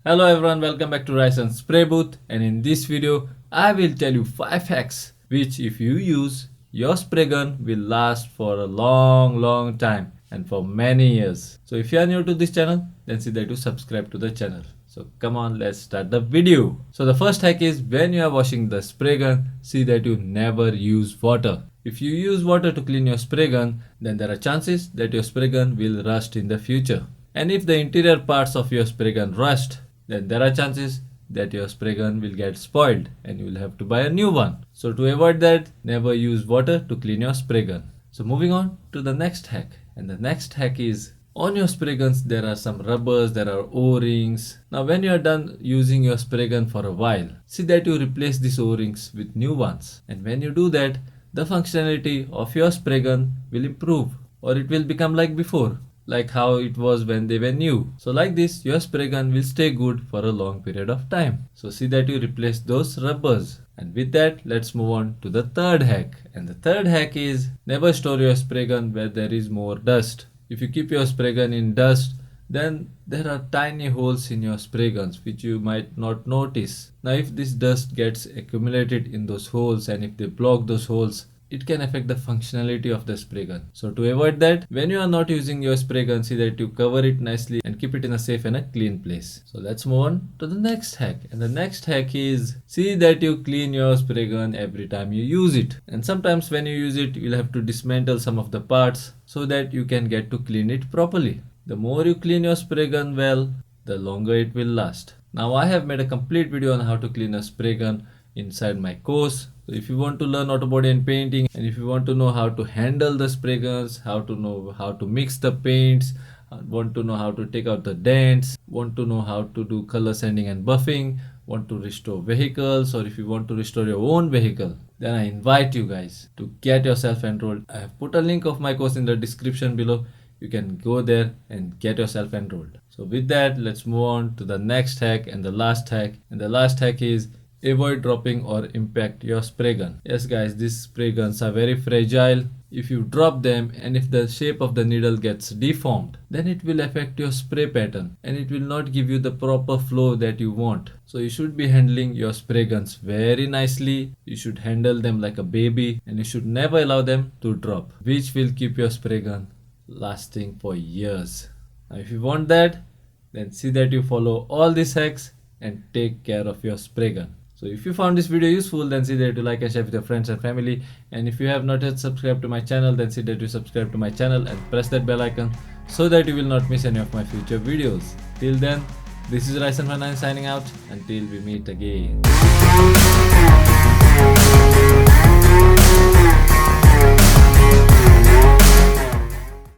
Hello everyone, welcome back to Ryson's Spray Booth, and in this video I will tell you 5 hacks which if you use, your spray gun will last for a long time and for many years. So if you are new to this channel, then see that you subscribe to the channel. So come on, let's start the video. So the first hack is when you are washing the spray gun, see that you never use water. If you use water to clean your spray gun, then there are chances that your spray gun will rust in the future. And if the interior parts of your spray gun rust, then there are chances that your spray gun will get spoiled and you will have to buy a new one. So to avoid that, never use water to clean your spray gun. So moving on to the next hack, and the next hack is on your spray guns there are some rubbers, there are O-rings. Now when you are done using your spray gun for a while, see that you replace these O-rings with new ones. And when you do that, the functionality of your spray gun will improve, or it will become like before, like how it was when they were new. So like this, your spray gun will stay good for a long period of time. So see that you replace those rubbers. And with that, let's move on to the third hack. And the third hack is never store your spray gun where there is more dust. If you keep your spray gun in dust, then there are tiny holes in your spray guns which you might not notice. Now if this dust gets accumulated in those holes and if they block those holes, it can affect the functionality of the spray gun. So to avoid that, when you are not using your spray gun, see that you cover it nicely and keep it in a safe and a clean place. So let's move on to the next hack. And the next hack is see that you clean your spray gun every time you use it. And sometimes when you use it, you'll have to dismantle some of the parts so that you can get to clean it properly. The more you clean your spray gun well, the longer it will last. Now I have made a complete video on how to clean a spray gun inside my course. So if you want to learn Autobody and painting, and if you want to know how to handle the spray guns, how to know how to mix the paints, want to know how to take out the dents, want to know how to do color sanding and buffing, want to restore vehicles, or if you want to restore your own vehicle, then I invite you guys to get yourself enrolled. I have put a link of my course in the description below. You can go there and get yourself enrolled. So with that, let's move on to the next hack and the last hack. And the last hack is avoid dropping or impact your spray gun. Yes guys, these spray guns are very fragile. If you drop them and if the shape of the needle gets deformed, then it will affect your spray pattern and it will not give you the proper flow that you want. So you should be handling your spray guns very nicely. You should handle them like a baby and you should never allow them to drop, which will keep your spray gun lasting for years. Now if you want that, then see that you follow all these hacks and take care of your spray gun. So if you found this video useful, then see that you like and share with your friends and family. And if you have not yet subscribed to my channel, then see that you subscribe to my channel and press that bell icon so that you will not miss any of my future videos. Till then, this is Ryson signing out until we meet again.